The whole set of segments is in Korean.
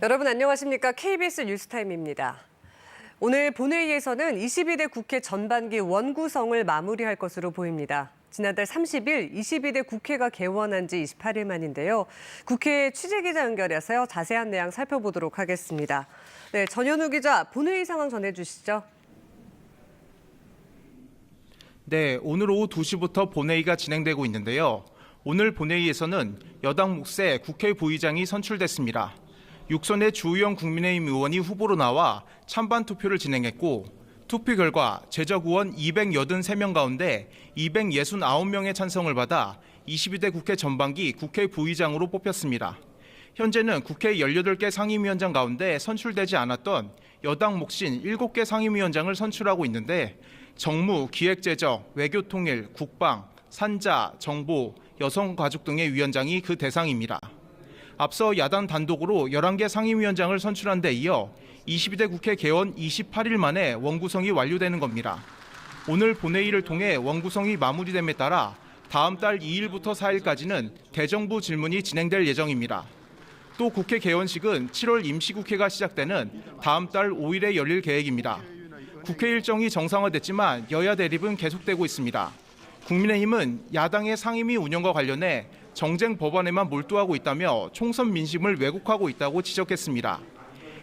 여러분 안녕하십니까? KBS 뉴스타임입니다. 오늘 본회의에서는 22대 국회 전반기 원구성을 마무리할 것으로 보입니다. 지난달 30일 22대 국회가 개원한 지 28일 만인데요. 국회 취재기자 연결해서 자세한 내용 살펴보도록 하겠습니다. 네, 전현우 기자, 본회의 상황 전해주시죠. 네, 오늘 오후 2시부터 본회의가 진행되고 있는데요. 오늘 본회의에서는 여당 몫의 국회 부의장이 선출됐습니다. 6선의 주의원 국민의힘 의원이 후보로 나와 찬반 투표를 진행했고 투표 결과 제적 의원 283명 가운데 269명의 찬성을 받아 22대 국회 전반기 국회 부의장으로 뽑혔습니다. 현재는 국회 18개 상임위원장 가운데 선출되지 않았던 여당 몫인 7개 상임위원장을 선출하고 있는데 정무, 기획재정, 외교통일, 국방, 산자, 정보, 여성가족 등의 위원장이 그 대상입니다. 앞서 야당 단독으로 11개 상임위원장을 선출한 데 이어 22대 국회 개원 28일 만에 원구성이 완료되는 겁니다. 오늘 본회의를 통해 원구성이 마무리됨에 따라 다음 달 2일부터 4일까지는 대정부 질문이 진행될 예정입니다. 또 국회 개원식은 7월 임시국회가 시작되는 다음 달 5일에 열릴 계획입니다. 국회 일정이 정상화됐지만 여야 대립은 계속되고 있습니다. 국민의힘은 야당의 상임위 운영과 관련해 정쟁 법안에만 몰두하고 있다며 총선 민심을 왜곡하고 있다고 지적했습니다.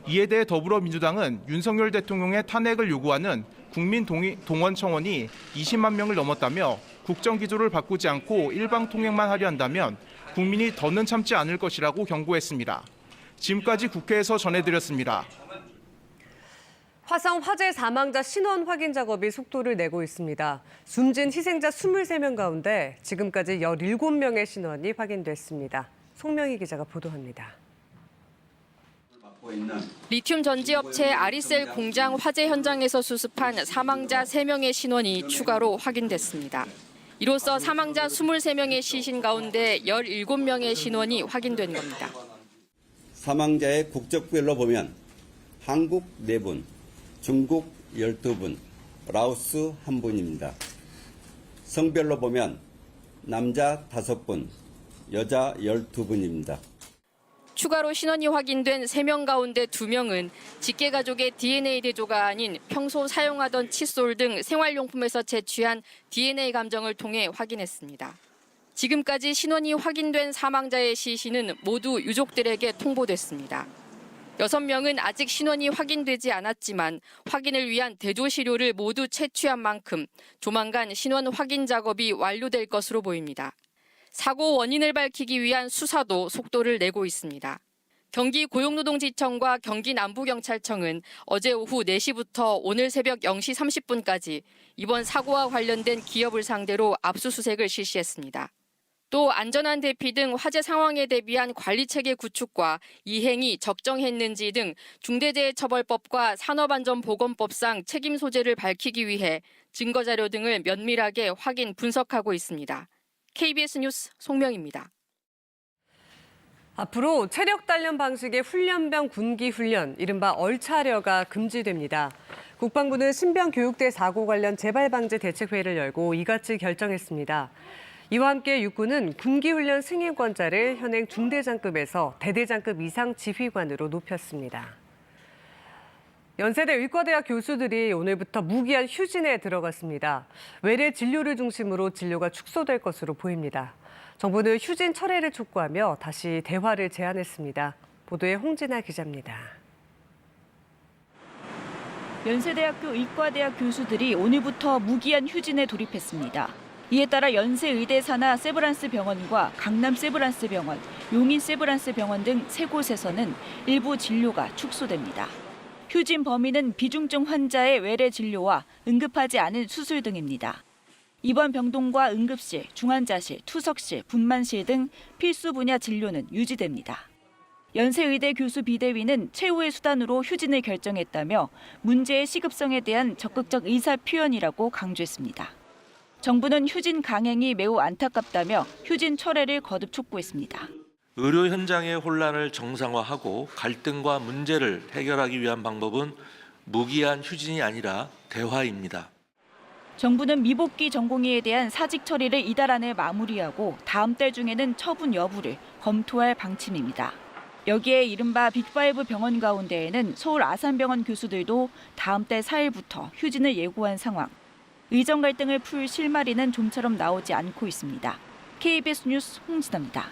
이에 대해 더불어민주당은 윤석열 대통령의 탄핵을 요구하는 국민동원 청원이 20만 명을 넘었다며 국정기조를 바꾸지 않고 일방통행만 하려 한다면 국민이 더는 참지 않을 것이라고 경고했습니다. 지금까지 국회에서 전해드렸습니다. 화성 화재 사망자 신원 확인 작업이 속도를 내고 있습니다. 숨진 희생자 23명 가운데 지금까지 17명의 신원이 확인됐습니다. 송명희 기자가 보도합니다. 리튬 전지업체 아리셀 공장 화재 현장에서 수습한 사망자 3명의 신원이 추가로 확인됐습니다. 이로써 사망자 23명의 시신 가운데 17명의 신원이 확인된 겁니다. 사망자의 국적별로 보면 한국 4분, 중국 12분, 라오스 1분입니다. 성별로 보면 남자 5분, 여자 12분입니다. 추가로 신원이 확인된 3명 가운데 2명은 직계가족의 DNA 대조가 아닌 평소 사용하던 칫솔 등 생활용품에서 채취한 DNA 감정을 통해 확인했습니다. 지금까지 신원이 확인된 사망자의 시신은 모두 유족들에게 통보됐습니다. 6명은 아직 신원이 확인되지 않았지만 확인을 위한 대조시료를 모두 채취한 만큼 조만간 신원 확인 작업이 완료될 것으로 보입니다. 사고 원인을 밝히기 위한 수사도 속도를 내고 있습니다. 경기 고용노동지청과 경기 남부경찰청은 어제 오후 4시부터 오늘 새벽 0시 30분까지 이번 사고와 관련된 기업을 상대로 압수수색을 실시했습니다. 또 안전한 대피 등 화재 상황에 대비한 관리체계 구축과 이행이 적정했는지 등 중대재해처벌법과 산업안전보건법상 책임 소재를 밝히기 위해 증거자료 등을 면밀하게 확인, 분석하고 있습니다. KBS 뉴스 송명입니다. 앞으로 체력 단련 방식의 훈련병 군기 훈련, 이른바 얼차려가 금지됩니다. 국방부는 신병교육대 사고 관련 재발방지 대책회의를 열고 이같이 결정했습니다. 이와 함께 육군은 군기훈련 승인권자를 현행 중대장급에서 대대장급 이상 지휘관으로 높였습니다. 연세대 의과대학 교수들이 오늘부터 무기한 휴진에 들어갔습니다. 외래 진료를 중심으로 진료가 축소될 것으로 보입니다. 정부는 휴진 철회를 촉구하며 다시 대화를 제안했습니다. 보도에 홍진아 기자입니다. 연세대학교 의과대학 교수들이 오늘부터 무기한 휴진에 돌입했습니다. 이에 따라 연세의대 산하 세브란스 병원과 강남 세브란스 병원, 용인 세브란스 병원 등 3곳에서는 일부 진료가 축소됩니다. 휴진 범위는 비중증 환자의 외래 진료와 응급하지 않은 수술 등입니다. 입원 병동과 응급실, 중환자실, 투석실, 분만실 등 필수 분야 진료는 유지됩니다. 연세의대 교수 비대위는 최후의 수단으로 휴진을 결정했다며 문제의 시급성에 대한 적극적 의사 표현이라고 강조했습니다. 정부는 휴진 강행이 매우 안타깝다며 휴진 철회를 거듭 촉구했습니다. 의료 현장의 혼란을 정상화하고 갈등과 문제를 해결하기 위한 방법은 무기한 휴진이 아니라 대화입니다. 정부는 미복귀 전공의에 대한 사직 처리를 이달 안에 마무리하고 다음 달 중에는 처분 여부를 검토할 방침입니다. 여기에 이른바 빅5 병원 가운데에는 서울 아산병원 교수들도 다음 달 4일부터 휴진을 예고한 상황. 의정 갈등을 풀 실마리는 좀처럼 나오지 않고 있습니다. KBS 뉴스 홍진아입니다.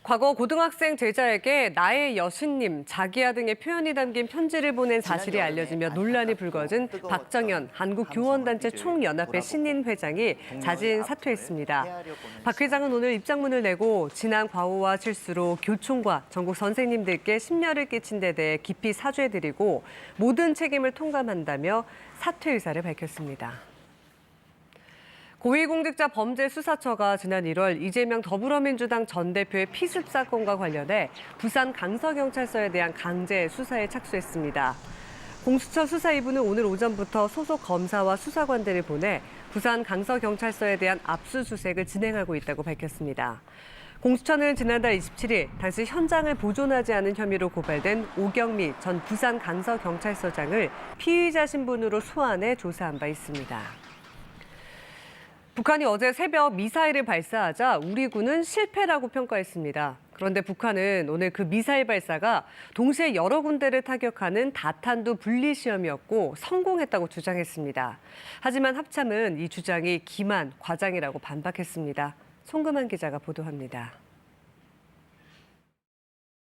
과거 고등학생 제자에게 나의 여신님, 자기야 등의 표현이 담긴 편지를 보낸 사실이 알려지며 논란이 불거진 박정현 한국교원단체 총연합회 신인 회장이 자진 사퇴했습니다. 박 회장은 오늘 입장문을 내고 지난 과오와 실수로 교총과 전국 선생님들께 심려를 끼친 데 대해 깊이 사죄드리고 모든 책임을 통감한다며 사퇴 의사를 밝혔습니다. 고위공직자 범죄수사처가 지난 1월 이재명 더불어민주당 전 대표의 피습 사건과 관련해 부산 강서경찰서에 대한 강제 수사에 착수했습니다. 공수처 수사 2부는 오늘 오전부터 소속 검사와 수사관들을 보내 부산 강서경찰서에 대한 압수수색을 진행하고 있다고 밝혔습니다. 공수처는 지난달 27일 당시 현장을 보존하지 않은 혐의로 고발된 오경미 전 부산 강서경찰서장을 피의자 신분으로 소환해 조사한 바 있습니다. 북한이 어제 새벽 미사일을 발사하자 우리 군은 실패라고 평가했습니다. 그런데 북한은 오늘 그 미사일 발사가 동시에 여러 군데를 타격하는 다탄두 분리 시험이었고 성공했다고 주장했습니다. 하지만 합참은 이 주장이 기만, 과장이라고 반박했습니다. 송금한 기자가 보도합니다.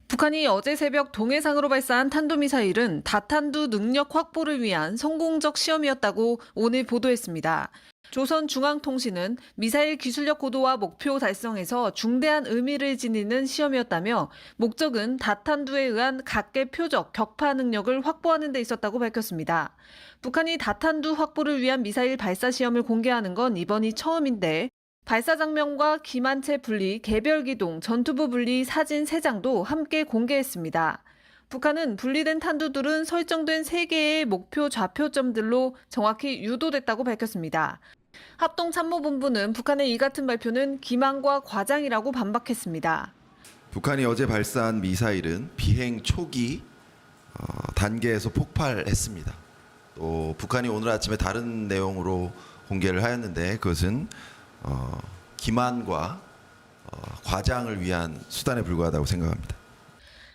북한이 어제 새벽 동해상으로 발사한 탄도미사일은 다탄두 능력 확보를 위한 성공적 시험이었다고 오늘 보도했습니다. 조선중앙통신은 미사일 기술력 고도와 목표 달성에서 중대한 의미를 지니는 시험이었다며 목적은 다탄두에 의한 각계 표적, 격파 능력을 확보하는 데 있었다고 밝혔습니다. 북한이 다탄두 확보를 위한 미사일 발사 시험을 공개하는 건 이번이 처음인데 발사 장면과 기만체 분리, 개별 기동, 전투부 분리 사진 3장도 함께 공개했습니다. 북한은 분리된 탄두들은 설정된 3개의 목표 좌표점들로 정확히 유도됐다고 밝혔습니다. 합동참모본부는 북한의 이 같은 발표는 기만과 과장이라고 반박했습니다. 북한이 어제 발사한 미사일은 비행 초기 단계에서 폭발했습니다. 또 북한이 오늘 아침에 다른 내용으로 공개를 하였는데 그것은 기만과 과장을 위한 수단에 불과하다고 생각합니다.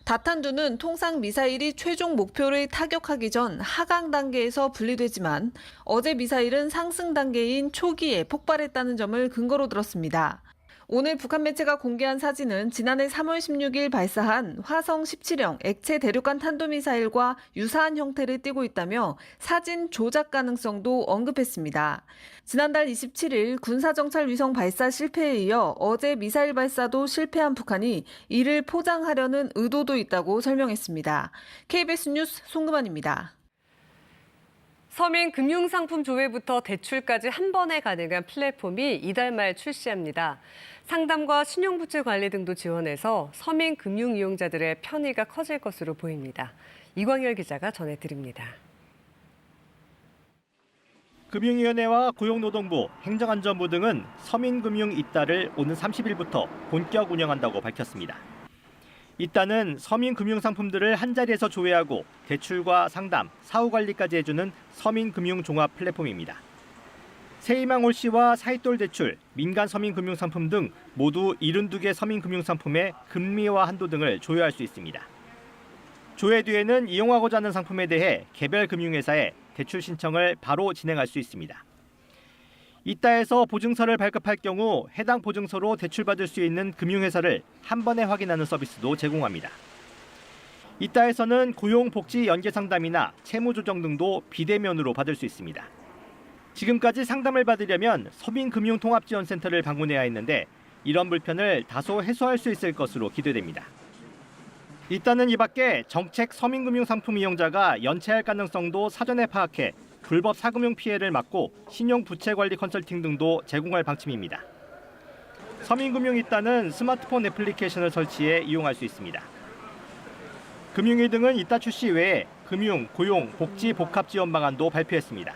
다탄두는 통상 미사일이 최종 목표를 타격하기 전 하강 단계에서 분리되지만 어제 미사일은 상승 단계인 초기에 폭발했다는 점을 근거로 들었습니다. 오늘 북한 매체가 공개한 사진은 지난해 3월 16일 발사한 화성 17형 액체 대륙간 탄도미사일과 유사한 형태를 띠고 있다며 사진 조작 가능성도 언급했습니다. 지난달 27일 군사정찰 위성 발사 실패에 이어 어제 미사일 발사도 실패한 북한이 이를 포장하려는 의도도 있다고 설명했습니다. KBS 뉴스 송금환입니다. 서민 금융상품 조회부터 대출까지 한 번에 가능한 플랫폼이 이달 말 출시합니다. 상담과 신용부채 관리 등도 지원해서 서민 금융 이용자들의 편의가 커질 것으로 보입니다. 이광열 기자가 전해드립니다. 금융위원회와 고용노동부, 행정안전부 등은 서민금융 이따를 오는 30일부터 본격 운영한다고 밝혔습니다. 이따는 서민금융상품들을 한자리에서 조회하고 대출과 상담, 사후관리까지 해주는 서민금융종합 플랫폼입니다. 새희망 올시와 사이돌 대출, 민간 서민금융상품 등 모두 72개 서민금융상품의 금리와 한도 등을 조회할 수 있습니다. 조회 뒤에는 이용하고자 하는 상품에 대해 개별 금융회사에 대출 신청을 바로 진행할 수 있습니다. 이따에서 보증서를 발급할 경우 해당 보증서로 대출받을 수 있는 금융회사를 한 번에 확인하는 서비스도 제공합니다. 이따에서는 고용복지 연계상담이나 채무조정 등도 비대면으로 받을 수 있습니다. 지금까지 상담을 받으려면 서민금융통합지원센터를 방문해야 했는데 이런 불편을 다소 해소할 수 있을 것으로 기대됩니다. 이따는 이 밖에 정책 서민금융상품 이용자가 연체할 가능성도 사전에 파악해 불법 사금융 피해를 막고 신용부채관리 컨설팅 등도 제공할 방침입니다. 서민금융 이따는 스마트폰 애플리케이션을 설치해 이용할 수 있습니다. 금융위 등은 이따 출시 외에 금융, 고용, 복지 복합 지원 방안도 발표했습니다.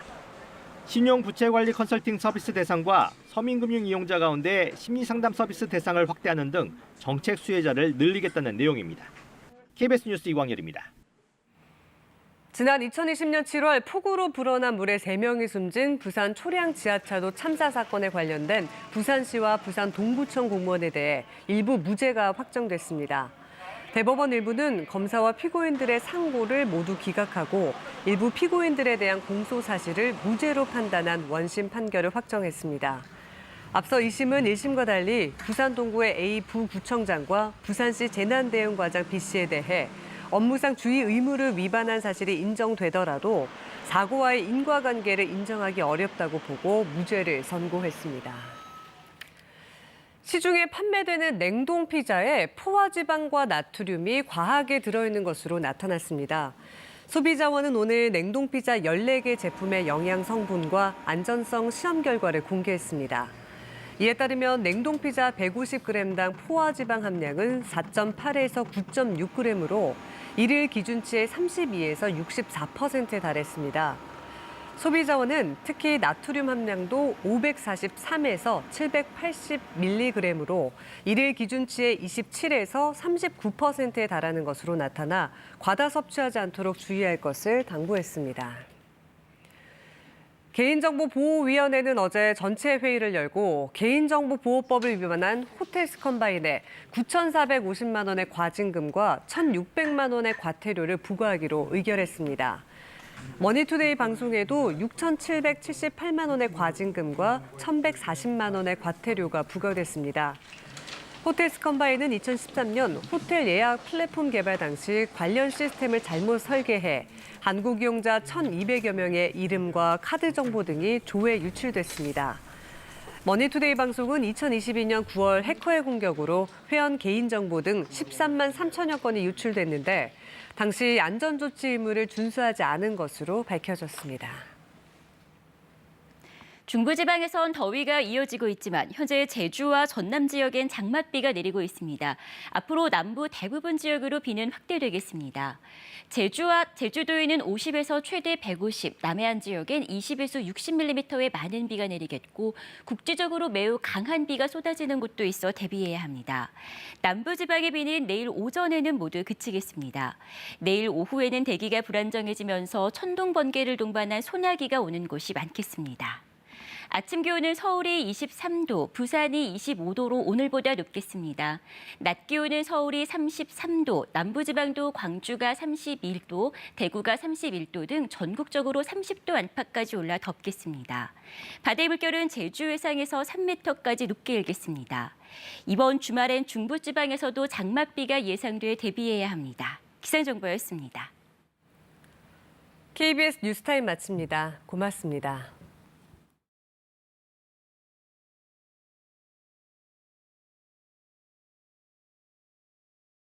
신용부채관리 컨설팅 서비스 대상과 서민금융 이용자 가운데 심리상담 서비스 대상을 확대하는 등 정책 수혜자를 늘리겠다는 내용입니다. KBS 뉴스 이광열입니다. 지난 2020년 7월 폭우로 불어난 물에 3명이 숨진 부산 초량 지하차도 참사 사건에 관련된 부산시와 부산 동구청 공무원에 대해 일부 무죄가 확정됐습니다. 대법원 일부는 검사와 피고인들의 상고를 모두 기각하고 일부 피고인들에 대한 공소 사실을 무죄로 판단한 원심 판결을 확정했습니다. 앞서 2심은 1심과 달리 부산 동구의 A 부구청장과 부산시 재난대응과장 B씨에 대해 업무상 주의 의무를 위반한 사실이 인정되더라도 사고와의 인과관계를 인정하기 어렵다고 보고 무죄를 선고했습니다. 시중에 판매되는 냉동 피자에 포화지방과 나트륨이 과하게 들어있는 것으로 나타났습니다. 소비자원은 오늘 냉동 피자 14개 제품의 영양 성분과 안전성 시험 결과를 공개했습니다. 이에 따르면 냉동 피자 150g당 포화지방 함량은 4.8에서 9.6g으로 일일 기준치의 32에서 64%에 달했습니다. 소비자원은 특히 나트륨 함량도 543에서 780mg으로 일일 기준치의 27에서 39%에 달하는 것으로 나타나 과다 섭취하지 않도록 주의할 것을 당부했습니다. 개인정보보호위원회는 어제 전체 회의를 열고 개인정보보호법을 위반한 호텔스컨바인에 9,450만 원의 과징금과 1,600만 원의 과태료를 부과하기로 의결했습니다. 머니투데이 방송에도 6,778만 원의 과징금과 1,140만 원의 과태료가 부과됐습니다. 호텔스컨바인은 2013년 호텔 예약 플랫폼 개발 당시 관련 시스템을 잘못 설계해 한국 이용자 1,200여 명의 이름과 카드 정보 등이 조회에 유출됐습니다. 머니투데이 방송은 2022년 9월 해커의 공격으로 회원 개인정보 등 13만 3천여 건이 유출됐는데 당시 안전조치 의무를 준수하지 않은 것으로 밝혀졌습니다. 중부지방에선 더위가 이어지고 있지만 현재 제주와 전남 지역엔 장맛비가 내리고 있습니다. 앞으로 남부 대부분 지역으로 비는 확대되겠습니다. 제주와 제주도에는 50에서 최대 150, 남해안 지역엔 20에서 60mm의 많은 비가 내리겠고 국지적으로 매우 강한 비가 쏟아지는 곳도 있어 대비해야 합니다. 남부지방의 비는 내일 오전에는 모두 그치겠습니다. 내일 오후에는 대기가 불안정해지면서 천둥, 번개를 동반한 소나기가 오는 곳이 많겠습니다. 아침 기온은 서울이 23도, 부산이 25도로 오늘보다 높겠습니다. 낮 기온은 서울이 33도, 남부지방도 광주가 31도, 대구가 31도 등 전국적으로 30도 안팎까지 올라 덥겠습니다. 바다의 물결은 제주 해상에서 3m까지 높게 일겠습니다. 이번 주말엔 중부지방에서도 장맛비가 예상돼 대비해야 합니다. 기상정보였습니다. KBS 뉴스타임 마칩니다. 고맙습니다.